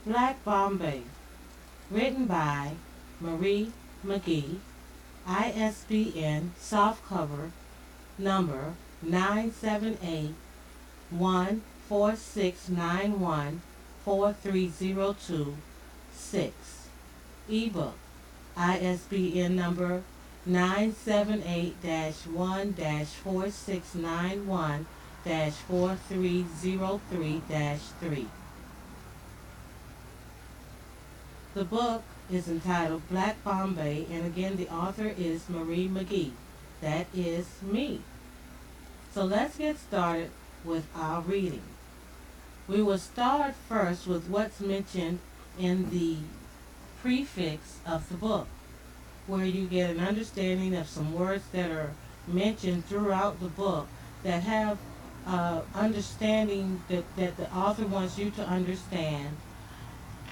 Black Bombay, written by Marie McGee, ISBN softcover number 978-14691-4302-6. Ebook, ISBN number 978-1-4691-4303-3. The book is entitled Black Bombay, and again the author is Marie McGee. That is me. So let's get started with our reading. We will start first with what's mentioned in the prefix of the book, where you get an understanding of some words that are mentioned throughout the book that have understanding that the author wants you to understand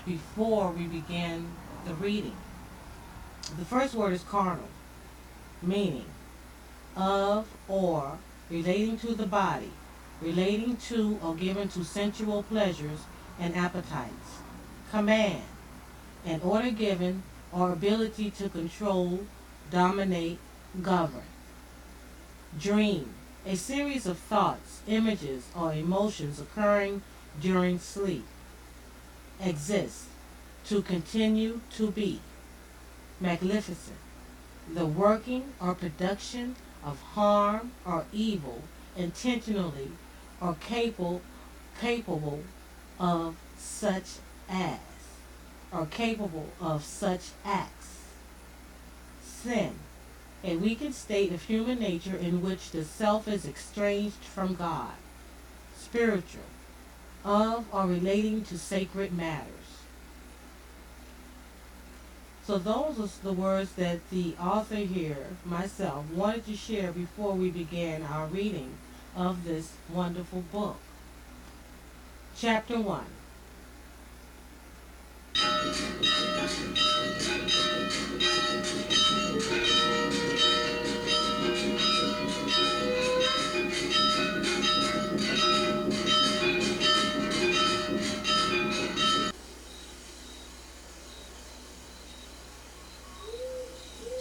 before we begin the reading. The first word is carnal, meaning of or relating to the body, relating to or given to sensual pleasures and appetites. Command, an order given or ability to control, dominate, govern. Dream, a series of thoughts, images, or emotions occurring during sleep. Exist, to continue to be. Magnificent, the working or production of harm or evil intentionally or capable of such as, or capable of such acts. Sin, a weakened state of human nature in which the self is estranged from God. Spiritual, of or relating to sacred matters. So those are the words that the author here, myself, wanted to share before we began our reading of this wonderful book. Chapter 1.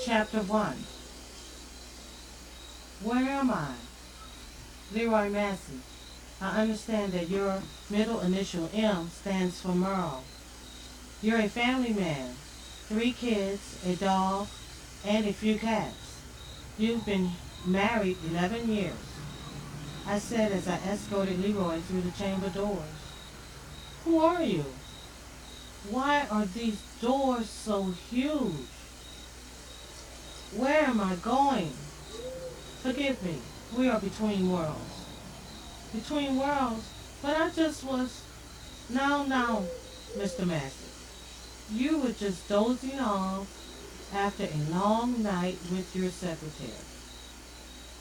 Chapter 1. Where am I? Leroy Massey. I understand that your middle initial M stands for Merle. You're a family man. 3 kids, a dog, and a few cats. You've been married 11 years, I said as I escorted Leroy through the chamber doors. Who are you? Why are these doors so huge? Where am I going? Forgive me, we are between worlds. Between worlds? But I just was... Now, Mr. Massey. You were just dozing off after a long night with your secretary.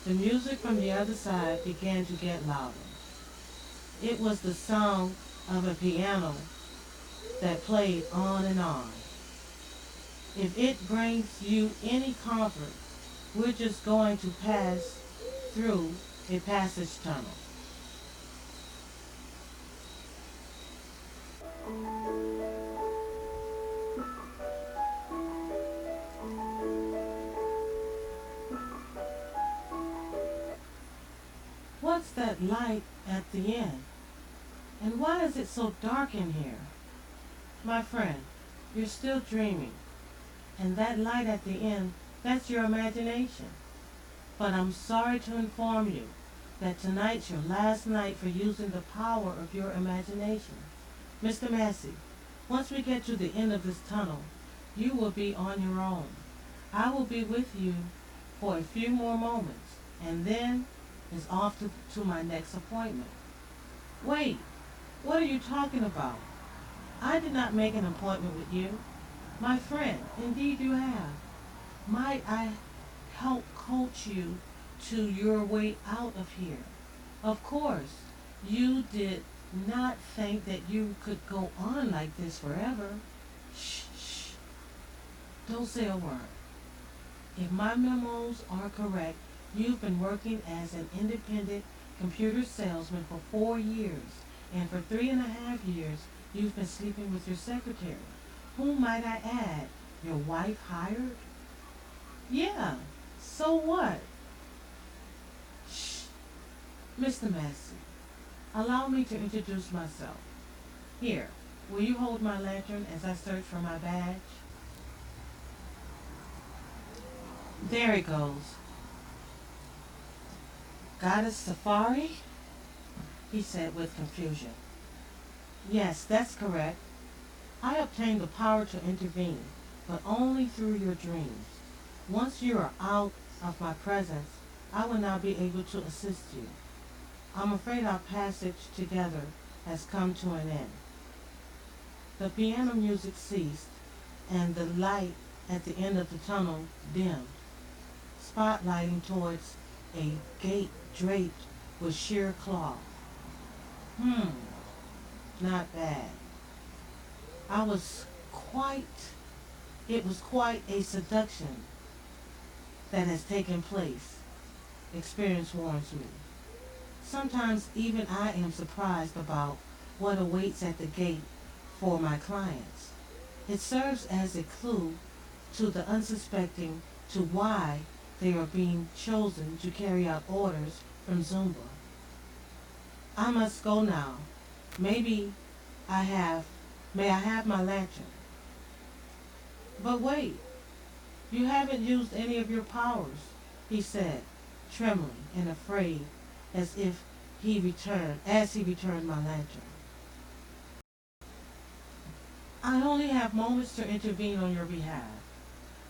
The music from the other side began to get louder. It was the sound of a piano that played on and on. If it brings you any comfort, we're just going to pass through a passage tunnel. What's that light at the end? And why is it so dark in here? My friend, you're still dreaming. And that light at the end, that's your imagination. But I'm sorry to inform you that tonight's your last night for using the power of your imagination. Mr. Massey, once we get to the end of this tunnel, you will be on your own. I will be with you for a few more moments, and then is off to my next appointment. Wait, what are you talking about? I did not make an appointment with you. My friend, indeed you have. Might I help coach you to your way out of here? Of course, you did not think that you could go on like this forever. Shh. Don't say a word. If my memos are correct, you've been working as an independent computer salesman for 4 years, and for 3.5 years, You've been sleeping with your secretary. Whom might I add? Your wife hired? Yeah. So what? Shh. Mr. Massey, allow me to introduce myself. Here, will you hold my lantern as I search for my badge? There it goes. Goddess Safari? He said with confusion. Yes, that's correct. I obtained the power to intervene, but only through your dreams. Once you are out of my presence, I will not be able to assist you. I'm afraid our passage together has come to an end. The piano music ceased, and the light at the end of the tunnel dimmed, spotlighting towards a gate draped with sheer cloth. Not bad. I was quite, it was quite a seduction that has taken place, experience warns me. Sometimes even I am surprised about what awaits at the gate for my clients. It serves as a clue to the unsuspecting to why they are being chosen to carry out orders from Zumba. I must go now. Maybe may I have my lantern? But wait, you haven't used any of your powers, he said, trembling and afraid as he returned my lantern. I only have moments to intervene on your behalf.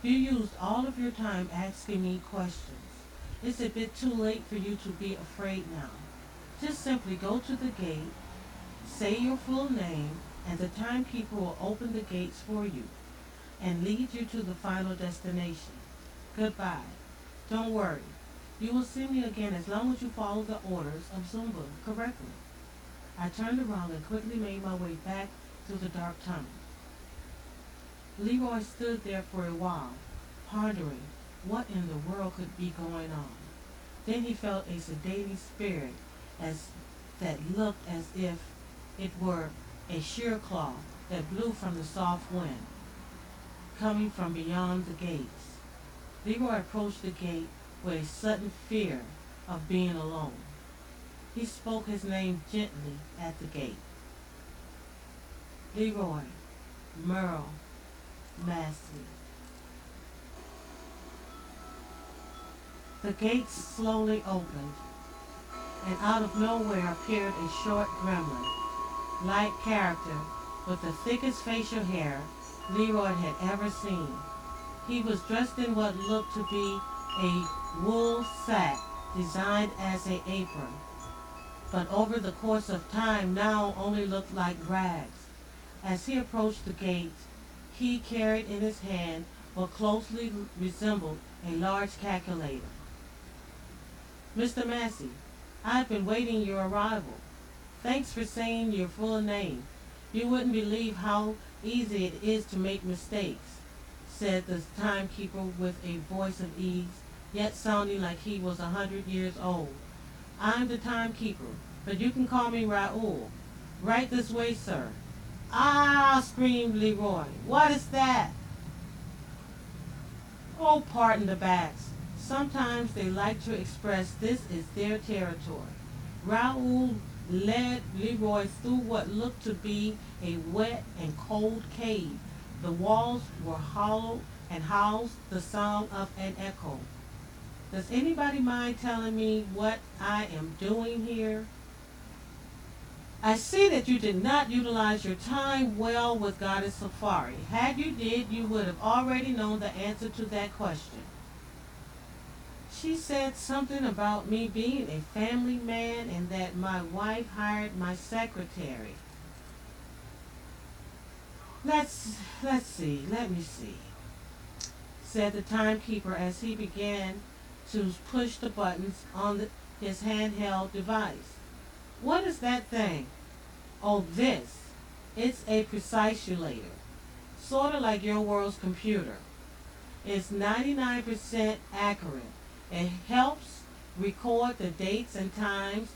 You used all of your time asking me questions. It's a bit too late for you to be afraid now. Just simply go to the gate, say your full name, and the timekeeper will open the gates for you and lead you to the final destination. Goodbye. Don't worry. You will see me again as long as you follow the orders of Zumba correctly. I turned around and quickly made my way back through the dark tunnel. Leroy stood there for a while, pondering what in the world could be going on. Then he felt a sedating spirit that looked as if it were a sheer cloth that blew from the soft wind, coming from beyond the gates. Leroy approached the gate with a sudden fear of being alone. He spoke his name gently at the gate. Leroy, Merle, Massey. The gates slowly opened, and out of nowhere appeared a short gremlin, light character with the thickest facial hair Leroy had ever seen. He was dressed in what looked to be a wool sack designed as an apron, but over the course of time now only looked like rags. As he approached the gate, he carried in his hand what closely resembled a large calculator. Mr. Massey, I've been waiting your arrival. Thanks for saying your full name. You wouldn't believe how easy it is to make mistakes, said the timekeeper with a voice of ease, yet sounding like he was 100 years old. I'm the timekeeper, but you can call me Raoul. Right this way, sir. Ah, screamed Leroy. What is that? Oh, pardon the bats. Sometimes they like to express this is their territory. Raoul led Leroy through what looked to be a wet and cold cave. The walls were hollow and housed the sound of an echo. Does anybody mind telling me what I am doing here? I see that you did not utilize your time well with Goddess Safari. Had you did, you would have already known the answer to that question. She said something about me being a family man and that my wife hired my secretary. Let me see, said the timekeeper as he began to push the buttons on his handheld device. What is that thing? Oh, this. It's a precisiolator, sort of like your world's computer. It's 99% accurate. It helps record the dates and times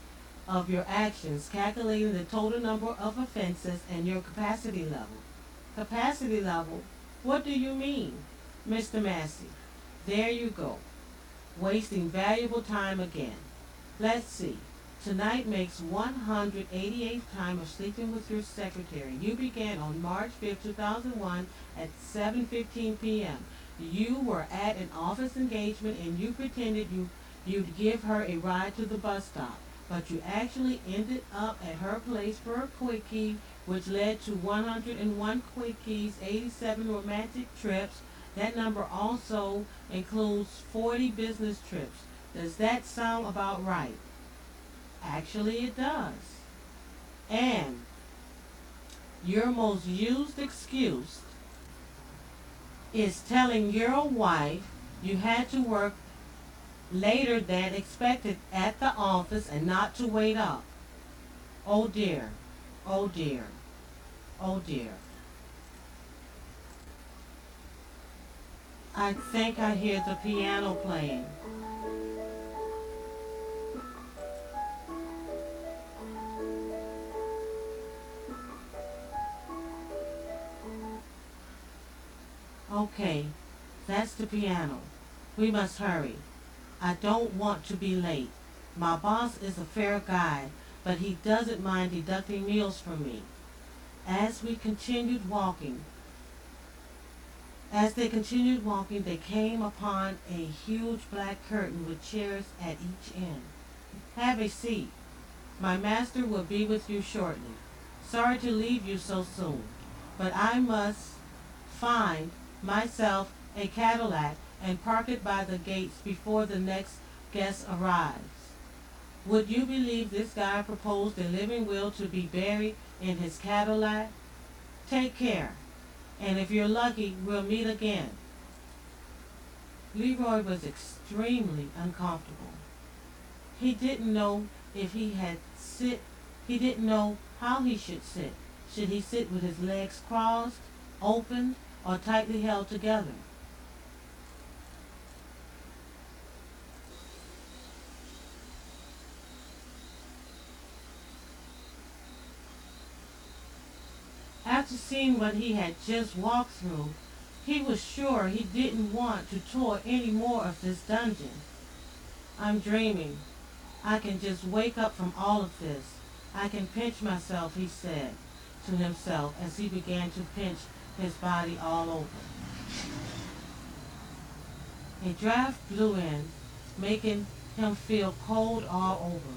of your actions, calculating the total number of offenses and your capacity level. Capacity level? What do you mean, Mr. Massey? There you go, wasting valuable time again. Let's see. Tonight makes 188th time of sleeping with your secretary. You began on March 5th, 2001 at 7:15 p.m. You were at an office engagement and you pretended you'd give her a ride to the bus stop, but you actually ended up at her place for a quickie, which led to 101 quickies, 87 romantic trips. That number also includes 40 business trips. Does that sound about right? Actually, it does. And your most used excuse is telling your wife you had to work later than expected at the office and not to wait up. Oh dear, oh dear, oh dear. I think I hear the piano playing. Okay, that's the piano. We must hurry. I don't want to be late. My boss is a fair guy, but he doesn't mind deducting meals from me. As they continued walking, they came upon a huge black curtain with chairs at each end. Have a seat. My master will be with you shortly. Sorry to leave you so soon, but I must find myself a Cadillac and park it by the gates before the next guest arrives. Would you believe this guy proposed a living will to be buried in his Cadillac? Take care, and if you're lucky, we'll meet again. Leroy was extremely uncomfortable. He didn't know if he didn't know how he should sit. Should he sit with his legs crossed, open, or tightly held together? After seeing what he had just walked through, he was sure he didn't want to tour any more of this dungeon. I'm dreaming. I can just wake up from all of this. I can pinch myself, he said to himself as he began to pinch his body all over. A draft blew in, making him feel cold all over.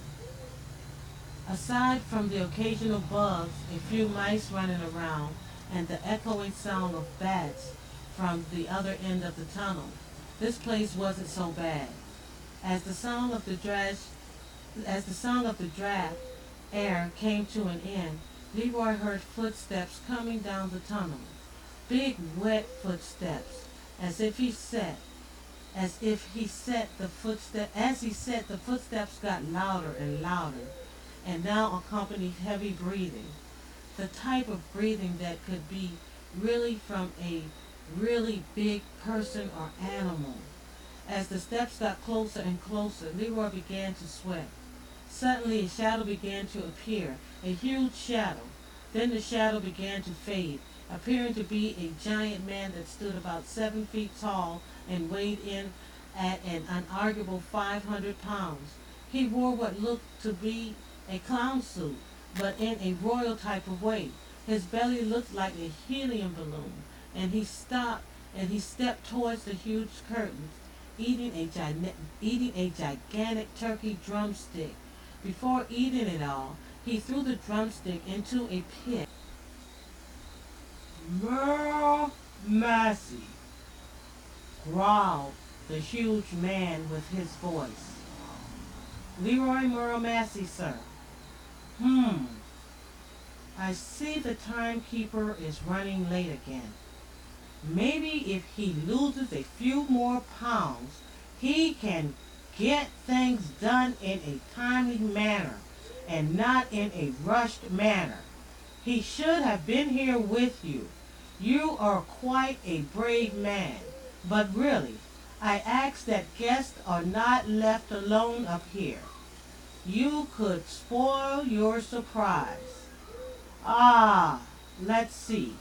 Aside from the occasional bugs, a few mice running around, and the echoing sound of bats from the other end of the tunnel, this place wasn't so bad. As the sound of the draft air came to an end, Leroy heard footsteps coming down the tunnel. Big wet footsteps, as he said the footsteps got louder and louder, and now accompanied heavy breathing. The type of breathing that could be really from a really big person or animal. As the steps got closer and closer, Leroy began to sweat. Suddenly a shadow began to appear, a huge shadow. Then the shadow began to fade, appearing to be a giant man that stood about 7 feet tall and weighed in at an unarguable 500 pounds. He wore what looked to be a clown suit, but in a royal type of way. His belly looked like a helium balloon, and he stepped towards the huge curtains, eating a gigantic turkey drumstick. Before eating it all, he threw the drumstick into a pit. Merle Massey, growled the huge man with his voice. Leroy Merle Massey, sir. I see the timekeeper is running late again. Maybe if he loses a few more pounds, he can get things done in a timely manner and not in a rushed manner. He should have been here with you. You are quite a brave man. But really, I ask that guests are not left alone up here. you could spoil your surprise. Ah, let's see.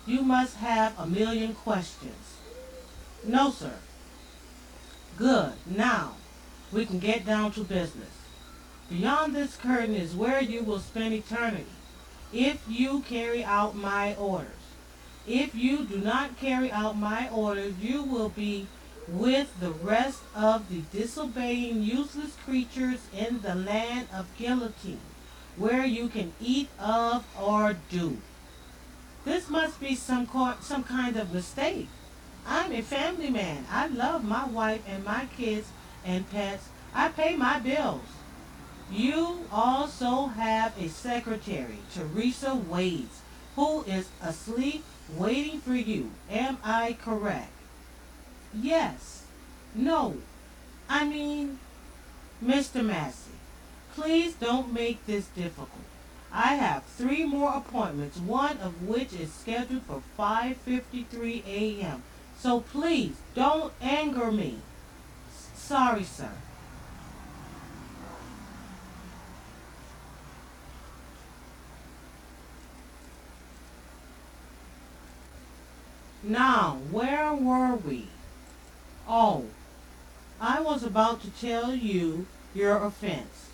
You must have a million questions. No, sir. Good. Now, we can get down to business. Beyond this curtain is where you will spend eternity, if you carry out my orders. If you do not carry out my orders, you will be with the rest of the disobeying, useless creatures in the land of guillotine, where you can eat of or do. This must be some kind of mistake. I'm a family man. I love my wife and my kids and pets. I pay my bills. You also have a secretary, Teresa Wades, who is asleep waiting for you. Am I correct? Yes. No. I mean, Mr. Massey, please don't make this difficult. I have 3 more appointments, one of which is scheduled for 5:53 a.m. So please don't anger me. Sorry, sir. Now, where were we? Oh, I was about to tell you your offense.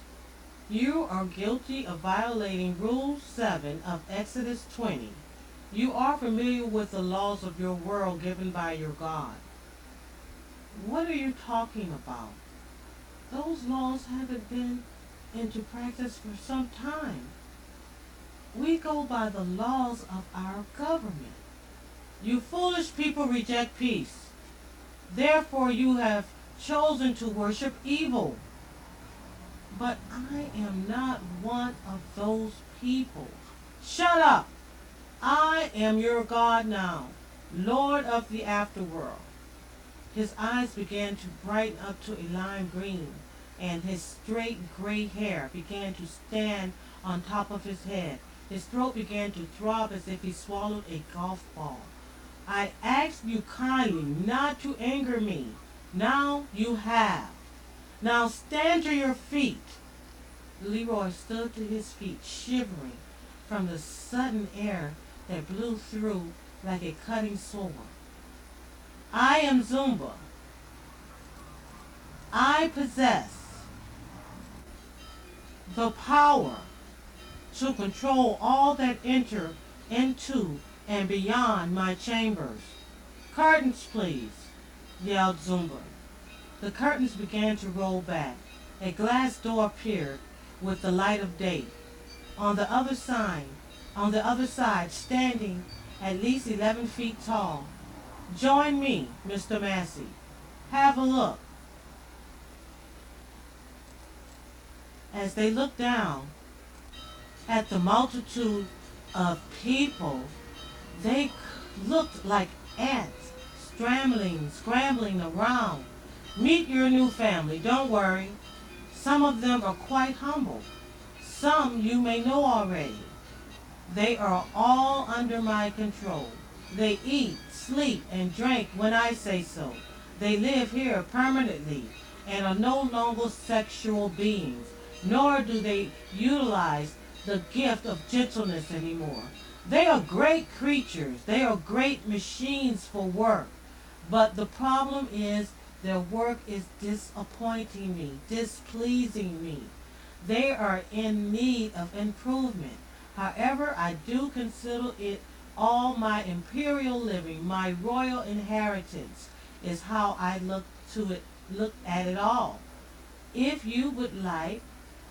You are guilty of violating Rule 7 of Exodus 20. You are familiar with the laws of your world given by your God. What are you talking about? Those laws haven't been into practice for some time. We go by the laws of our government. You foolish people reject peace. Therefore you have chosen to worship evil. But I am not one of those people. Shut up! I am your God now, Lord of the afterworld. His eyes began to brighten up to a lime green, and his straight gray hair began to stand on top of his head. His throat began to throb as if he swallowed a golf ball. I asked you kindly not to anger me. Now you have. Now stand to your feet. Leroy stood to his feet, shivering from the sudden air that blew through like a cutting sword. I am Zumba. I possess the power to control all that enter into and beyond my chambers. Curtains, please, yelled Zumba. The curtains began to roll back. A glass door appeared with the light of day. On the other side, standing at least 11 feet tall. Join me, Mr. Massey. Have a look. As they looked down at the multitude of people, they looked like ants scrambling around. Meet your new family, don't worry. Some of them are quite humble. Some you may know already. They are all under my control. They eat, sleep, and drink when I say so. They live here permanently and are no longer sexual beings, nor do they utilize the gift of gentleness anymore. They are great creatures. They are great machines for work. But the problem is their work is disappointing me, displeasing me. They are in need of improvement. However, I do consider it all my imperial living, my royal inheritance, is how I look at it all. If you would like,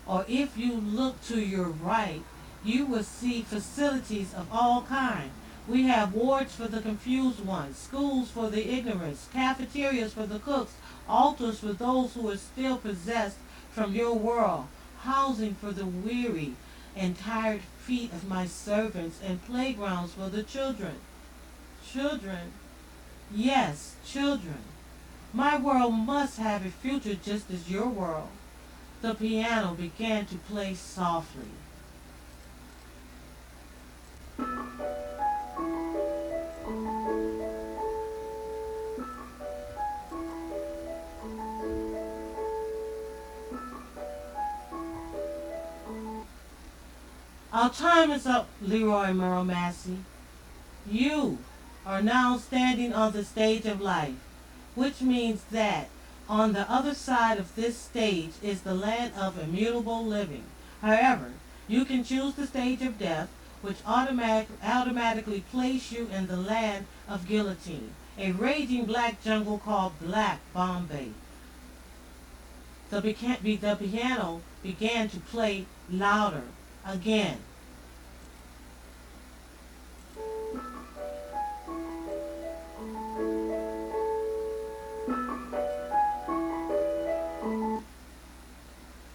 or if you look to your right, you will see facilities of all kinds. We have wards for the confused ones, schools for the ignorant, cafeterias for the cooks, altars for those who are still possessed from your world, housing for the weary and tired feet of my servants, and playgrounds for the children. Children? Yes, children. My world must have a future just as your world. The piano began to play softly. Our time is up, Leroy Merle Massey. You are now standing on the stage of life, which means that on the other side of this stage is the land of immutable living. However, you can choose the stage of death, which automatically place you in the land of guillotine, a raging black jungle called Black Bombay. The piano began to play louder again.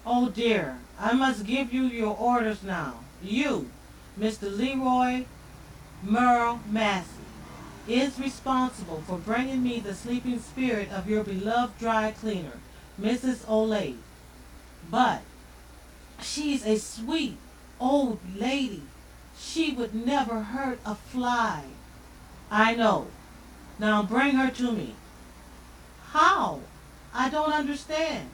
Oh dear, I must give you your orders now. You, Mr. Leroy Merle Massey, is responsible for bringing me the sleeping spirit of your beloved dry cleaner, Mrs. Olay. But she's a sweet old lady. She would never hurt a fly. I know. Now bring her to me. How? I don't understand.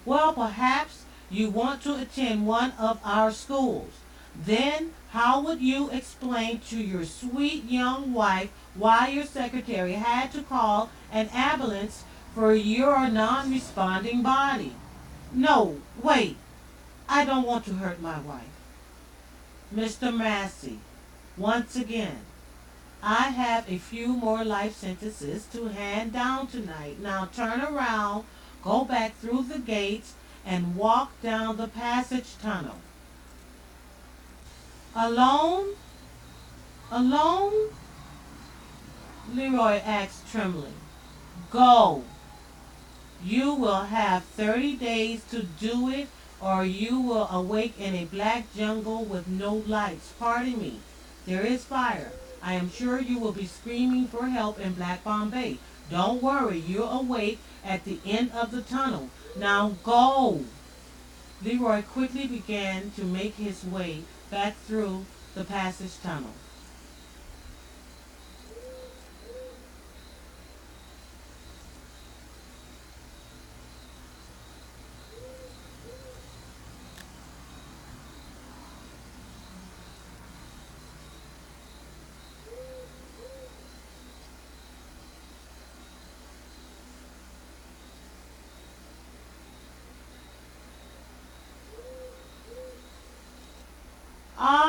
Well, perhaps you want to attend one of our schools. Then how would you explain to your sweet young wife why your secretary had to call an ambulance for your non-responding body? No, wait. I don't want to hurt my wife. Mr. Massey, once again, I have a few more life sentences to hand down tonight. Now turn around, go back through the gates, and walk down the passage tunnel. Alone? Alone? Leroy asked trembling. Go. You will have 30 days to do it, or you will awake in a black jungle with no lights. Pardon me. There is fire. I am sure you will be screaming for help in Black Bombay. Don't worry, you'll awake at the end of the tunnel. Now go. Leroy quickly began to make his way back through the passage tunnel. Ah!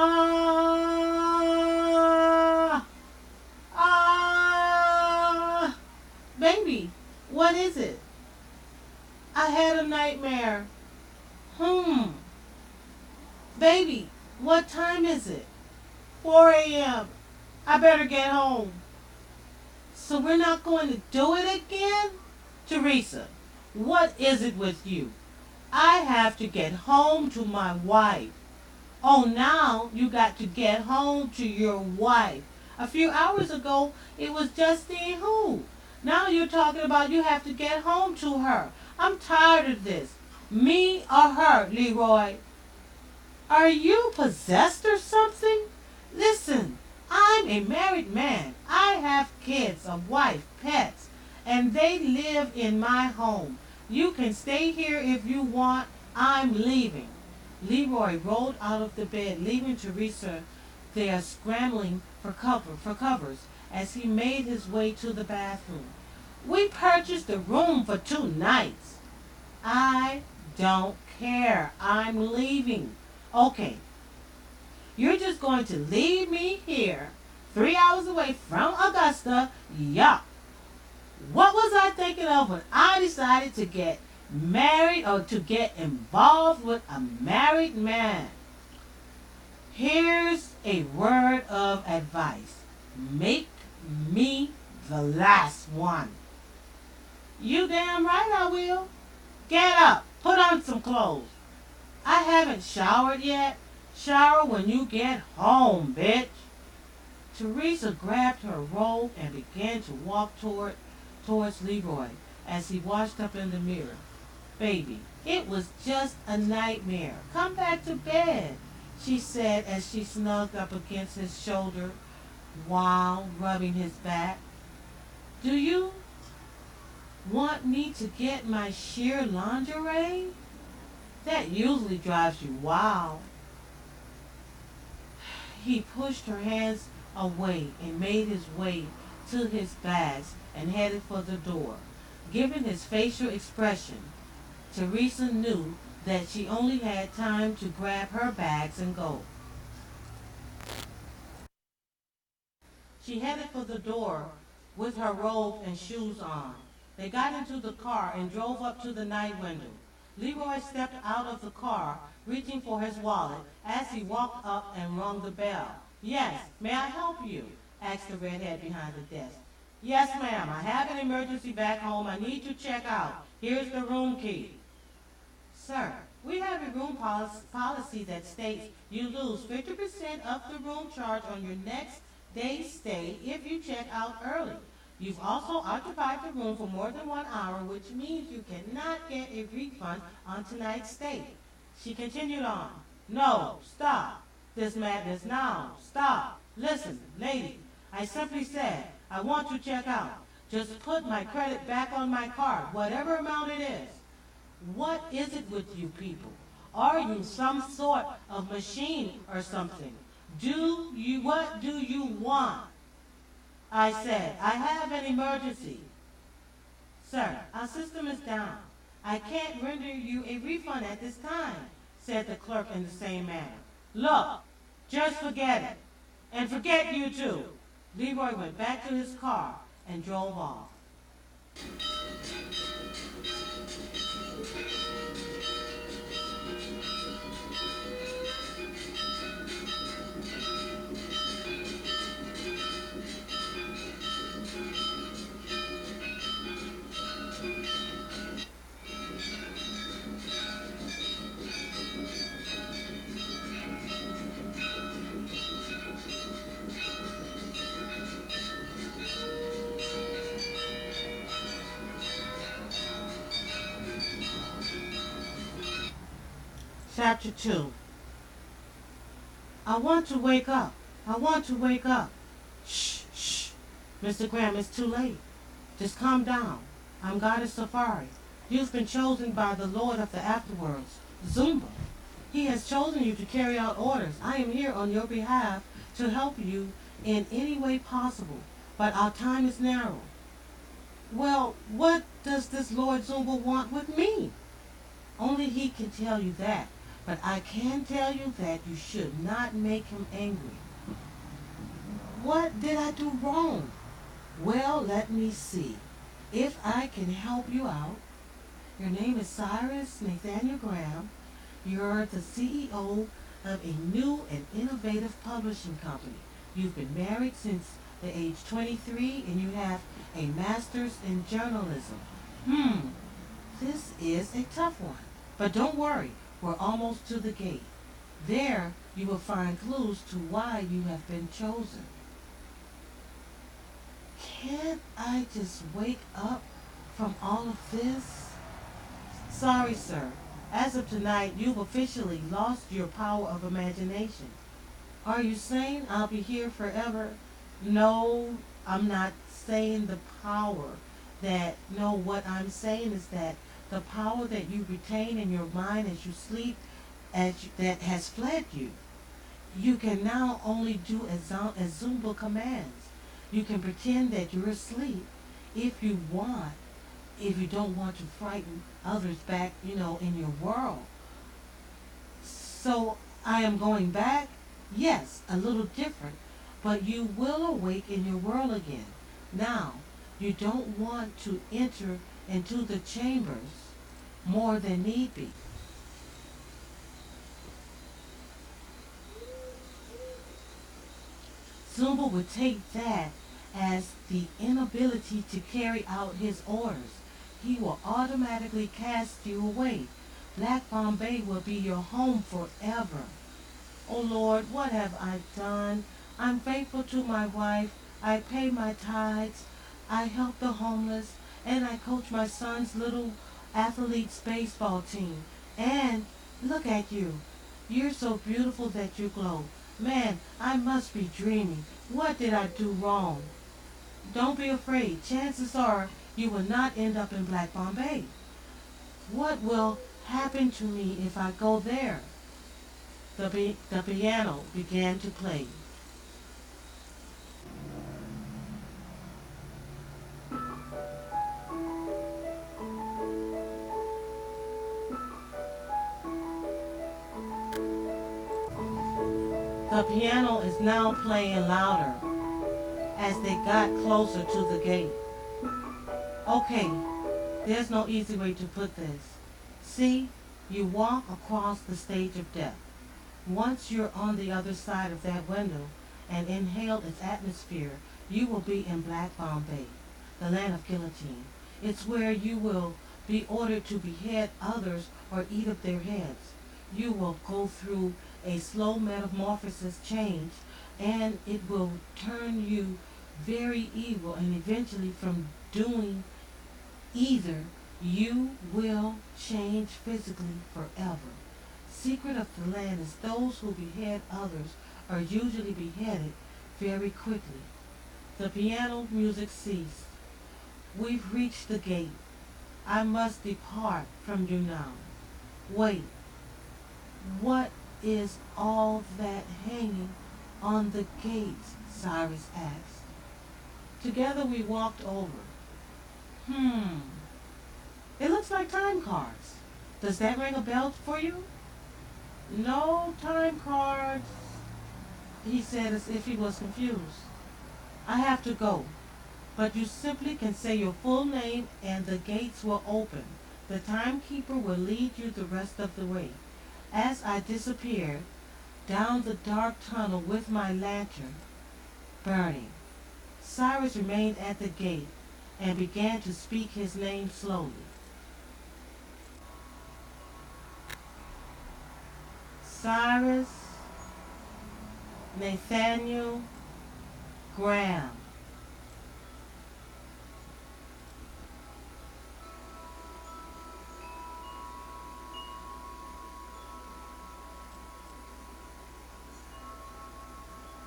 Ah! Baby, what is it? I had a nightmare. Baby, what time is it? 4 a.m. I better get home. So we're not going to do it again? Teresa, what is it with you? I have to get home to my wife. Oh, now you got to get home to your wife. A few hours ago, it was Justine who. Now you're talking about you have to get home to her. I'm tired of this. Me or her, Leroy? Are you possessed or something? Listen, I'm a married man. I have kids, a wife, pets, and they live in my home. You can stay here if you want. I'm leaving. Leroy rolled out of the bed, leaving Teresa there scrambling for covers as he made his way to the bathroom. We purchased a room for 2 nights. I don't care. I'm leaving. Okay. You're just going to leave me here, 3 hours away from Augusta. Yuck. What was I thinking of when I decided to get married or to get involved with a married man? Here's a word of advice. Make me the last one. You damn right I will. Get up. Put on some clothes. I haven't showered yet. Shower when you get home, bitch. Teresa grabbed her robe and began to walk towards Leroy as he washed up in the mirror. Baby, it was just a nightmare. Come back to bed, she said as she snugged up against his shoulder while rubbing his back. Do you want me to get my sheer lingerie? That usually drives you wild. He pushed her hands away and made his way to his bags and headed for the door. Given his facial expression, Teresa knew that she only had time to grab her bags and go. She headed for the door with her robe and shoes on. They got into the car and drove up to the night window. Leroy stepped out of the car, reaching for his wallet, as he walked up and rung the bell. "Yes, may I help you?" asked the redhead behind the desk. "Yes, ma'am, I have an emergency back home. I need to check out. Here's the room key." "Sir, we have a room policy that states you lose 50% of the room charge on your next day's stay if you check out early. You've also occupied the room for more than 1 hour, which means you cannot get a refund on tonight's stay." She continued on. "No, stop this madness now. Stop. Listen, lady, I simply said I want to check out. Just put my credit back on my card, whatever amount it is. What is it with you people? Are you some sort of machine or something? What do you want?" I said, "I have an emergency." "Sir, our system is down. I can't render you a refund at this time," said the clerk in the same manner. "Look, just forget it. And forget you too." Leroy went back to his car and drove off. Chapter 2. "I want to wake up. I want to wake up." "Shh, shh. Mr. Graham, it's too late. Just calm down. I'm Goddess Safari. You've been chosen by the Lord of the Afterworlds, Zumba. He has chosen you to carry out orders. I am here on your behalf to help you in any way possible, but our time is narrow." "Well, what does this Lord Zumba want with me?" "Only he can tell you that. But I can tell you that you should not make him angry." "What did I do wrong?" "Well, let me see if I can help you out. Your name is Cyrus Nathaniel Graham. You're the CEO of a new and innovative publishing company. You've been married since the age 23 and you have a master's in journalism. This is a tough one. But don't worry. We're almost to the gate. There you will find clues to why you have been chosen." "Can't I just wake up from all of this?" "Sorry, sir. As of tonight, you've officially lost your power of imagination." "Are you saying I'll be here forever?" "No, I'm not saying the power that. No, what I'm saying is that the power that you retain in your mind as you sleep, that has fled you. You can now only do as Zumba commands. You can pretend that you're asleep if you want, if you don't want to frighten others back, in your world." "So I am going back?" "Yes, a little different, but you will awake in your world again. Now, you don't want to enter into the chambers more than need be." Zumba would take that as the inability to carry out his orders. He will automatically cast you away. Black Bombay will be your home forever. "Oh Lord, what have I done? I'm faithful to my wife. I pay my tithes. I help the homeless. And I coach my son's little athlete's baseball team. And look at you. You're so beautiful that you glow. Man, I must be dreaming. What did I do wrong?" "Don't be afraid. Chances are you will not end up in Black Bombay." "What will happen to me if I go there?" The piano began to play. The piano is now playing louder as they got closer to the gate. Okay, there's no easy way to put this. See, you walk across the stage of death. Once you're on the other side of that window and inhale its atmosphere, you will be in Black Bombay, the land of guillotine. It's where you will be ordered to behead others or eat up their heads. You will go through a slow metamorphosis change, and it will turn you very evil, and eventually from doing either, you will change physically forever. Secret of the land is those who behead others are usually beheaded very quickly. The piano music ceased. We've reached the gate. I must depart from you now. Wait, what is all that hanging on the gates? Cyrus asked. Together we walked over. It looks like time cards. Does that ring a bell for you? No time cards, he said as if he was confused. I have to go, but you simply can say your full name and the gates will open. The timekeeper will lead you the rest of the way. As I disappeared down the dark tunnel with my lantern burning, Cyrus remained at the gate and began to speak his name slowly. Cyrus Nathaniel Graham.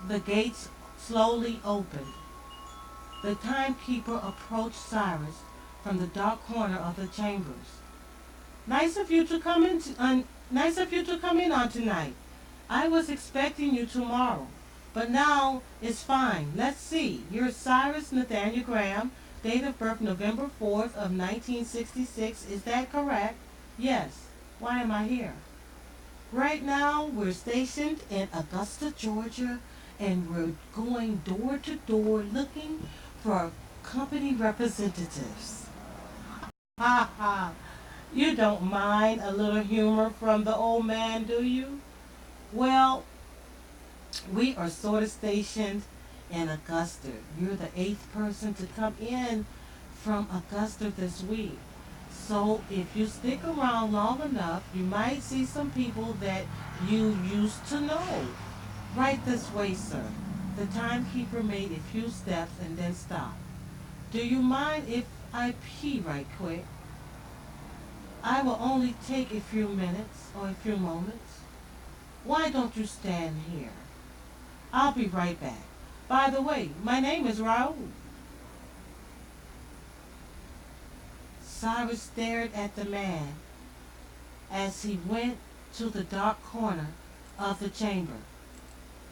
The gates slowly opened. The timekeeper approached Cyrus from the dark corner of the chambers. Nice of you to come in on tonight. I was expecting you tomorrow, but now it's fine. Let's see. You're Cyrus Nathaniel Graham, date of birth November 4th of 1966. Is that correct? Yes. Why am I here? Right now, we're stationed in Augusta, Georgia, and we're going door to door looking for company representatives. Ha ha. You don't mind a little humor from the old man, do you? Well, we are sort of stationed in Augusta. You're the 8th person to come in from Augusta this week. So if you stick around long enough, you might see some people that you used to know. Right this way, sir. The timekeeper made a few steps and then stopped. Do you mind if I pee right quick? I will only take a few minutes or a few moments. Why don't you stand here? I'll be right back. By the way, my name is Raoul. Cyrus stared at the man as he went to the dark corner of the chamber.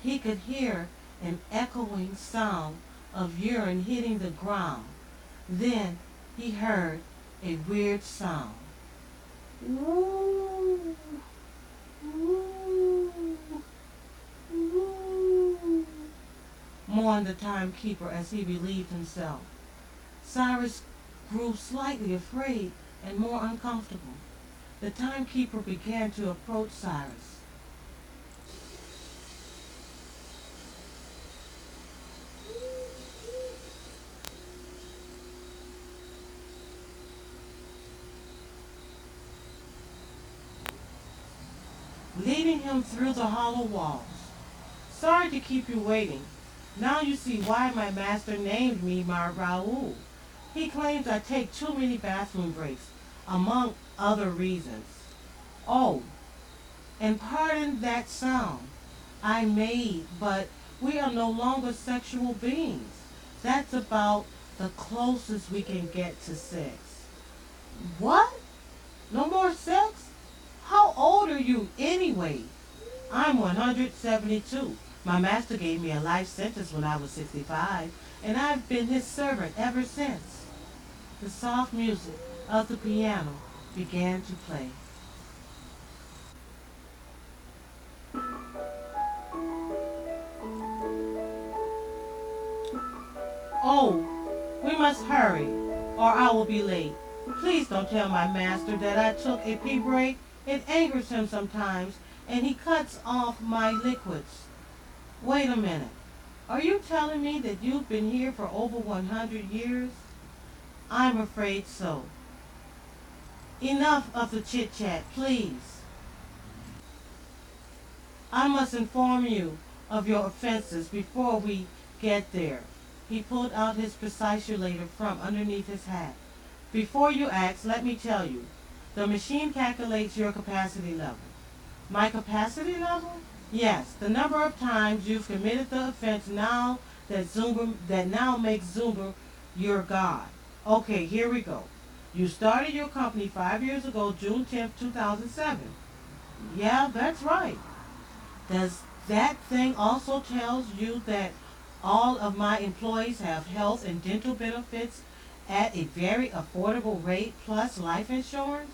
He could hear an echoing sound of urine hitting the ground. Then he heard a weird sound. Woo, woo, woo, mourned the timekeeper as he relieved himself. Cyrus grew slightly afraid and more uncomfortable. The timekeeper began to approach Cyrus. Leading him through the hollow walls. Sorry to keep you waiting. Now you see why my master named me Raoul. He claims I take too many bathroom breaks, among other reasons. Oh, and pardon that sound I made, but we are no longer sexual beings. That's about the closest we can get to sex. What? No more sex? How old are you anyway? I'm 172. My master gave me a life sentence when I was 65, and I've been his servant ever since. The soft music of the piano began to play. Oh, we must hurry, or I will be late. Please don't tell my master that I took a pee break. It angers him sometimes, and he cuts off my liquids. Wait a minute. Are you telling me that you've been here for over 100 years? I'm afraid so. Enough of the chit-chat, please. I must inform you of your offenses before we get there. He pulled out his precise-ulator from underneath his hat. Before you ask, let me tell you. The machine calculates your capacity level. My capacity level? Yes, the number of times you've committed the offense that now makes Zumba your god. Okay, here we go. You started your company 5 years ago, June 10th, 2007. Yeah, that's right. Does that thing also tells you that all of my employees have health and dental benefits at a very affordable rate plus life insurance?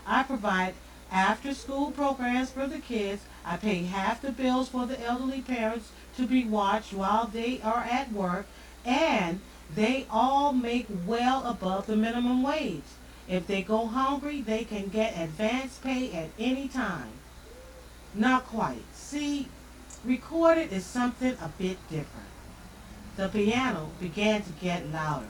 I provide after school programs for the kids. I pay half the bills for the elderly parents to be watched while they are at work, and they all make well above the minimum wage. If they go hungry, they can get advance pay at any time. Not quite. See, recorded is something a bit different. The piano began to get louder.